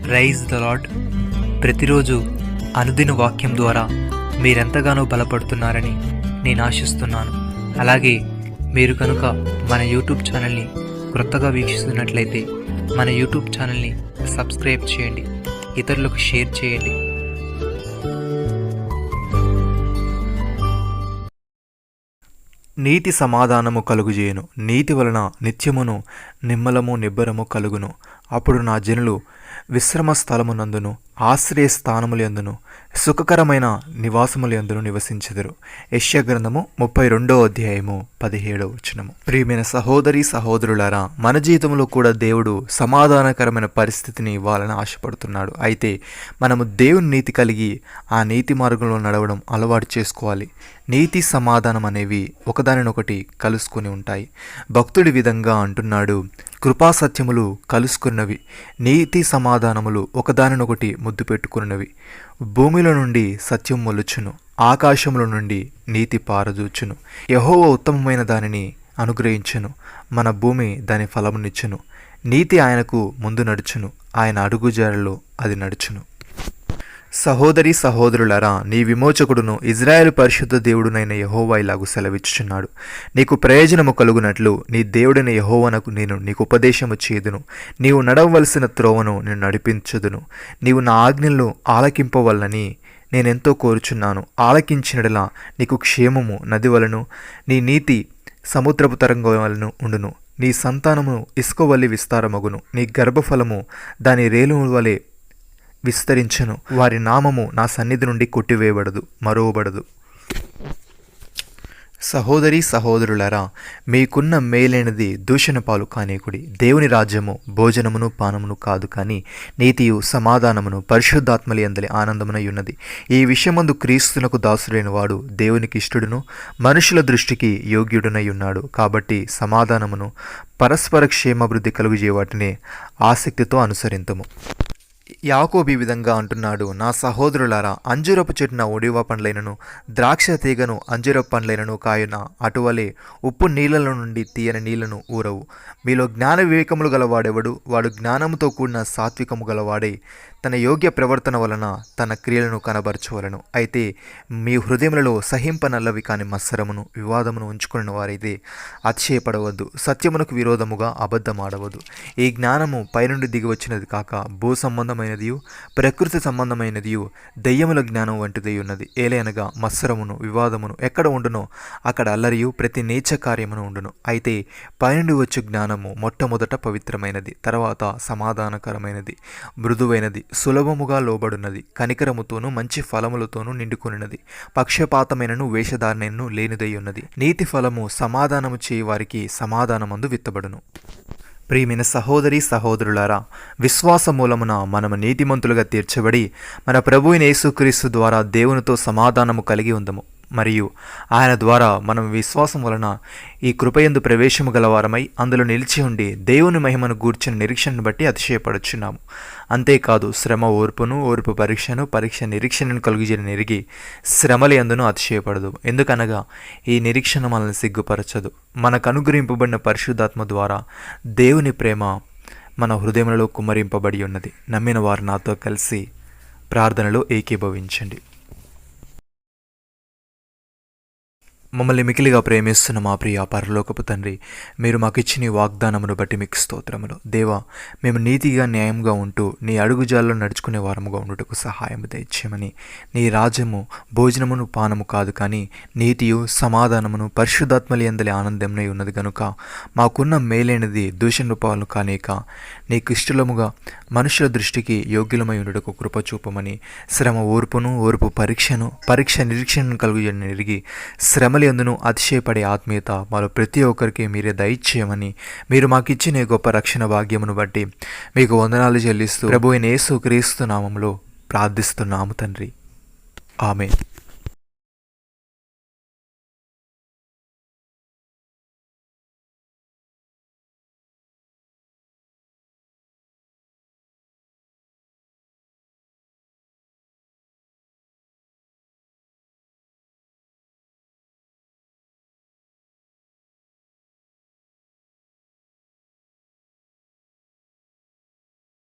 Praise the lord. ప్రతిరోజు అనుదిన వాక్యం ద్వారా మీరెంతగానో బలపడుతున్నారని నేను ఆశిస్తున్నాను. అలాగే మీరు కనుక మన యూట్యూబ్ ఛానల్ని క్రొత్తగా వీక్షిస్తున్నట్లయితే మన యూట్యూబ్ ఛానల్ని సబ్స్క్రైబ్ చేయండి, ఇతరులకు షేర్ చేయండి. నీతి సమాధానము కలుగుజేయును, నీతి వలన నిత్యమును నిమ్మలము నిబ్బరము కలుగును. అప్పుడు నా జనులు విశ్రమ స్థలమునందును ఆశ్రయ స్థానములందును సుఖకరమైన నివాసములందును నివసించెదరు. యెషయా గ్రంథము 32:17. ప్రియమైన సహోదరి సహోదరులారా, మన జీవితంలో కూడా దేవుడు సమాధానకరమైన పరిస్థితిని ఇవ్వాలని ఆశపడుతున్నాడు. అయితే మనము దేవుని నీతి కలిగి ఆ నీతి మార్గంలో నడవడం అలవాటు చేసుకోవాలి. నీతి సమాధానం అనేవి ఒకదానినొకటి కలుసుకొని ఉంటాయి. భక్తుడి విధంగా అంటున్నాడు, కృపాసత్యములు కలుసుకున్నవి, నీతి సమాధానములు ఒకదానినొకటి ముద్దు పెట్టుకున్నవి. భూమిలో నుండి సత్యం మొలుచును, ఆకాశముల నుండి నీతి పారదూచును. యెహోవా ఉత్తమమైన దానిని అనుగ్రహించును, మన భూమి దాని ఫలమునిచ్చును. నీతి ఆయనకు ముందు నడుచును, ఆయన అడుగుజాడలో అది నడుచును. సహోదరి సహోదరులారా, నీ విమోచకుడును ఇజ్రాయేలు పరిశుద్ధ దేవుడునైన యెహోవా ఇలాగు సెలవిచ్చుచున్నాడు, నీకు ప్రయోజనము కలుగునట్లు నీ దేవుడైన యెహోవానకు నేను నీకు ఉపదేశము చేదును, నీవు నడవవలసిన త్రోవను నేను నడిపించుదును. నీవు నా ఆజ్ఞలను ఆలకింపవలనని నేనెంతో కోరుచున్నాను. ఆలకించినడలా నీకు క్షేమము నది వలను, నీ నీతి సముద్రపు తరంగం వలను ఉండును. నీ సంతానము ఇసుక వలె విస్తారమగును, నీ గర్భఫలము దాని రేణువుల వలె విస్తరించను. వారి నామము నా సన్నిధి నుండి కొట్టివేయబడదు, మరువబడదు. సహోదరి సహోదరులారా, మీకున్న మేలైనది దూషణ పాలు కానేకుడి. దేవుని రాజ్యము భోజనమును పానమును కాదు, కానీ నీతియు సమాధానమును పరిశుద్ధాత్మలి అందలి ఆనందమునై ఉన్నది. ఈ విషయమందు క్రీస్తునకు దాసుడైన వాడు దేవునికి ఇష్టడును మనుషుల దృష్టికి యోగ్యుడునై ఉన్నాడు. కాబట్టి సమాధానమును పరస్పర క్షేమాభివృద్ధి కలుగుజే వాటిని ఆసక్తితో అనుసరింతుము. యాకోబు ఈ విధంగా అంటున్నాడు, నా సహోదరులారా, అంజూరపు చెట్టున ఒడివ పండ్లైనను ద్రాక్ష తీగను అంజూరపు పండ్లైనను కాయున అటువలే ఉప్పు నీళ్లలో నుండి తీయని నీళ్లను ఊరవు. మీలో జ్ఞాన వివేకములు గలవాడెవడు? వాడు జ్ఞానముతో కూడిన సాత్వికము గలవాడై తన యోగ్య ప్రవర్తన వలన తన క్రియలను కనబరచవలను. అయితే మీ హృదయములలో సహింపనల్లవి కాని మత్సరమును వివాదమును ఉంచుకున్న వారైతే అతిశయపడవద్దు, సత్యమునకు విరోధముగా అబద్ధమాడవద్దు. ఈ జ్ఞానము పైనుండి దిగివచ్చినది కాక భూ సంబంధమైనదియు ప్రకృతి సంబంధమైనదియు దెయ్యముల జ్ఞానం వంటిదై ఉన్నది. ఏలైనగా మత్సరమును వివాదమును ఎక్కడ ఉండునో అక్కడ అల్లరియు ప్రతి నీచ కార్యమును ఉండును. అయితే పైనుండి వచ్చు జ్ఞానము మొట్టమొదట పవిత్రమైనది, తర్వాత సమాధానకరమైనది, మృదువైనది, సులభముగా లోబడున్నది, కనికరముతోనూ మంచి ఫలములతోనూ నిండుకొనినది, పక్షపాతమైనను వేషధారణను లేనిదై ఉన్నది. నీతి ఫలము సమాధానము చేయి వారికి సమాధానమందు విత్తబడును. ప్రియమైన సహోదరి సహోదరులారా, విశ్వాస మూలమున మనము నీతిమంతులుగా తీర్చబడి మన ప్రభువైన యేసుక్రీస్తు ద్వారా దేవునితో సమాధానము కలిగి ఉందము. మరియు ఆయన ద్వారా మనం విశ్వాసం వలన ఈ కృపయందు ప్రవేశము గలవారమై అందులో నిలిచి ఉండి దేవుని మహిమను గూర్చిన నిరీక్షణను బట్టి అతిశయపడుచున్నాము. అంతేకాదు, శ్రమ ఓర్పును, ఓర్పు పరీక్షను, పరీక్ష నిరీక్షణను కలుగుజేని ఎరిగి శ్రమల యందును అతిశయపడదు. ఎందుకనగా ఈ నిరీక్షణ మనల్ని సిగ్గుపరచదు. మనకు అనుగ్రహింపబడిన పరిశుద్ధాత్మ ద్వారా దేవుని ప్రేమ మన హృదయములలో కుమ్మరింపబడి ఉన్నది. నమ్మిన వారు నాతో కలిసి ప్రార్థనలో ఏకీభవించండి. మమ్మల్ని మికిలిగా ప్రేమిస్తున్న మా ప్రియ పరలోకపు తండ్రి, మీరు మాకు ఇచ్చిన ఈ వాగ్దానమును బట్టి మీకు స్తోత్రములు. దేవా, మేము నీతిగా న్యాయంగా ఉంటూ నీ అడుగుజాల్లో నడుచుకునే వారముగా ఉండుటకు సహాయము దయచేయమని. నీ రాజ్యము భోజనమును పానము కాదు, కానీ నీతియు సమాధానమును పరిశుద్ధాత్మలి అందలి ఆనందమునై ఉన్నది గనుక మాకున్న మేలైనది దూషణ పాలు కానేక నీకు ఇష్టలముగా మనుషుల దృష్టికి యోగ్యులమై ఉండుటకు కృప చూపమని. శ్రమ ఓర్పును, ఓర్పు పరీక్షను, పరీక్ష నిరీక్షణను కలుగుజని ఎరిగి శ్రమల యందును అతిశయపడే ఆత్మీయత మాలో ప్రతి ఒక్కరికి మీరే దయచేయమని, మీరు మాకు ఇచ్చిన గొప్ప రక్షణ భాగ్యమును బట్టి మీకు వందనాలు చెల్లిస్తూ ప్రభువైన యేసుక్రీస్తు నామములో ప్రార్థిస్తున్నాము తండ్రి. ఆమేన్.